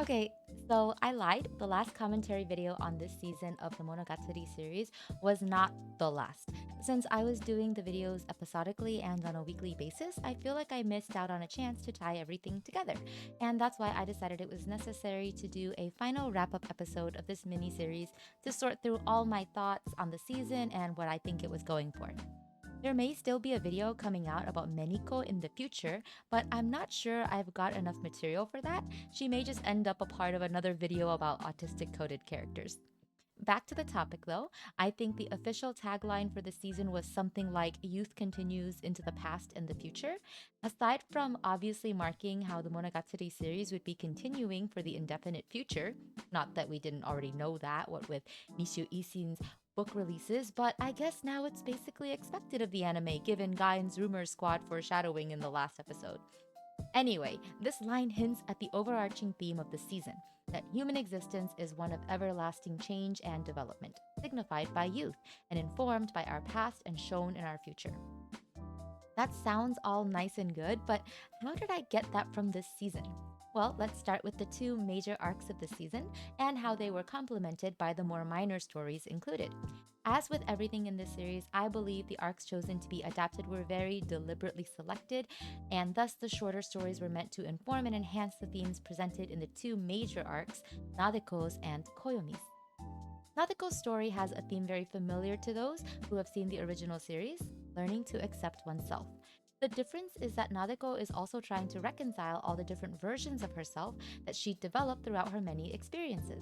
Okay, so I lied. The last commentary video on this season of the Monogatari series was not the last. Since I was doing the videos episodically and on a weekly basis, I feel like I missed out on a chance to tie everything together. And that's why I decided it was necessary to do a final wrap up episode of this mini series to sort through all my thoughts on the season and what I think it was going for. There may still be a video coming out about Meniko in the future, but I'm not sure I've got enough material for that. She may just end up a part of another video about autistic coded characters. Back to the topic though, I think the official tagline for the season was something like Youth continues into the past and the future. Aside from obviously marking how the Monogatari series would be continuing for the indefinite future, not that we didn't already know that, what with Mishu Isin's book releases, but I guess now it's basically expected of the anime given Gain's rumor squad foreshadowing in the last episode. Anyway, this line hints at the overarching theme of the season that human existence is one of everlasting change and development, signified by youth and informed by our past and shown in our future. That sounds all nice and good, but how did I get that from this season? Well, let's start with the two major arcs of the season and how they were complemented by the more minor stories included. As with everything in this series, I believe the arcs chosen to be adapted were very deliberately selected, and thus the shorter stories were meant to inform and enhance the themes presented in the two major arcs, Nadeko's and Koyomi's. Nadeko's story has a theme very familiar to those who have seen the original series, learning to accept oneself. The difference is that Nadeko is also trying to reconcile all the different versions of herself that she developed throughout her many experiences.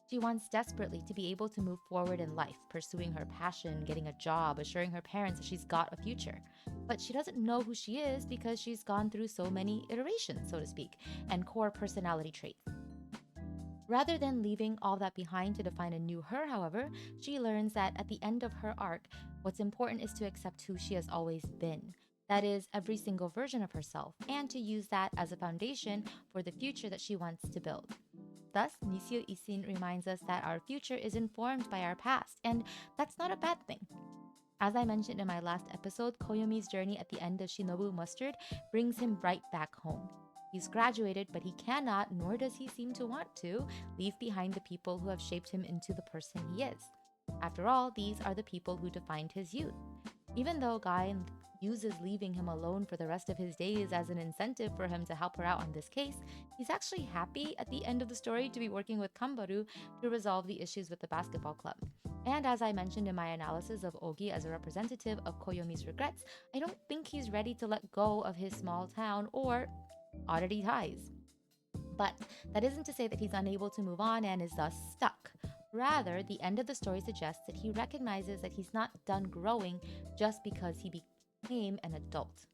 She wants desperately to be able to move forward in life, pursuing her passion, getting a job, assuring her parents that she's got a future. But she doesn't know who she is because she's gone through so many iterations, so to speak, and core personality traits. Rather than leaving all that behind to define a new her, however, she learns that at the end of her arc, what's important is to accept who she has always been. That is, every single version of herself, and to use that as a foundation for the future that she wants to build. Thus, Nisio Isin reminds us that our future is informed by our past, and that's not a bad thing. As I mentioned in my last episode, Koyomi's journey at the end of Shinobu Mustard brings him right back home. He's graduated, but he cannot, nor does he seem to want to, leave behind the people who have shaped him into the person he is. After all, these are the people who defined his youth. Even though Guy uses leaving him alone for the rest of his days as an incentive for him to help her out on this case, he's actually happy at the end of the story to be working with Kambaru to resolve the issues with the basketball club. And as I mentioned in my analysis of Ogi as a representative of Koyomi's regrets, I don't think he's ready to let go of his small town or oddity ties. But that isn't to say that he's unable to move on and is thus stuck. Rather, the end of the story suggests that he recognizes that he's not done growing just because he became an adult.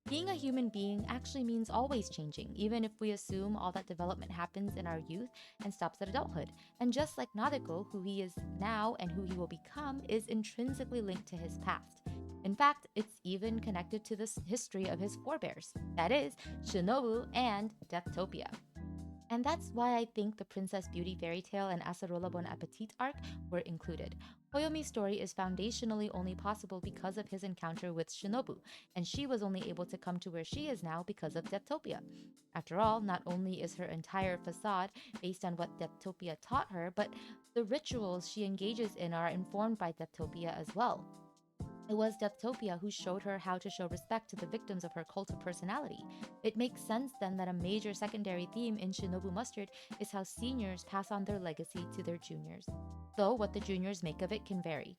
Being a human being actually means always changing, even if we assume all that development happens in our youth and stops at adulthood. And just like Nadeko, who he is now and who he will become is intrinsically linked to his past. In fact, it's even connected to the history of his forebears, that is, Shinobu and Deathtopia. And that's why I think the Princess Beauty fairy tale and Acerola Bon Appetit arc were included. Koyomi's story is foundationally only possible because of his encounter with Shinobu, and she was only able to come to where she is now because of Deptopia. After all, not only is her entire facade based on what Deptopia taught her, but the rituals she engages in are informed by Deptopia as well. It was Deptopia who showed her how to show respect to the victims of her cult of personality. It makes sense then that a major secondary theme in Shinobu Mustard is how seniors pass on their legacy to their juniors. Though what the juniors make of it can vary,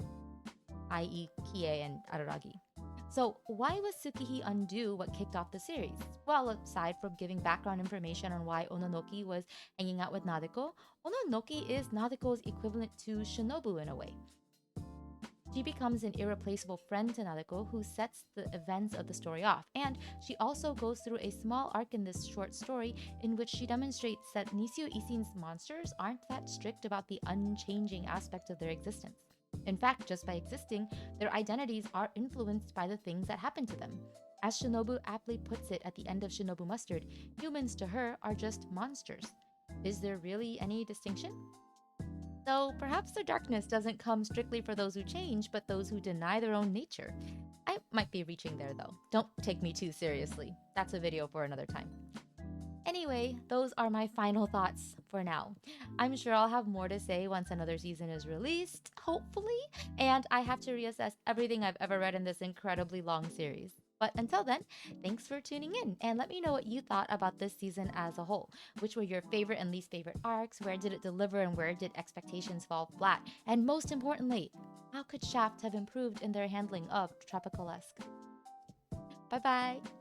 i.e., Kie and Araragi. So, why was Tsukihi undo what kicked off the series? Well, aside from giving background information on why Ononoki was hanging out with Nadeko, Ononoki is Nadeko's equivalent to Shinobu in a way. She becomes an irreplaceable friend to Nadeko who sets the events of the story off, and she also goes through a small arc in this short story in which she demonstrates that Nisio Isin's monsters aren't that strict about the unchanging aspect of their existence. In fact, just by existing, their identities are influenced by the things that happen to them. As Shinobu aptly puts it at the end of Shinobu Mustard, humans to her are just monsters. Is there really any distinction? Though perhaps their darkness doesn't come strictly for those who change, but those who deny their own nature. I might be reaching there though. Don't take me too seriously. That's a video for another time. Anyway, those are my final thoughts for now. I'm sure I'll have more to say once another season is released, hopefully, and I have to reassess everything I've ever read in this incredibly long series. But until then, thanks for tuning in and let me know what you thought about this season as a whole. Which were your favorite and least favorite arcs? Where did it deliver and where did expectations fall flat? And most importantly, how could Shaft have improved in their handling of Tropicalesque? Bye bye!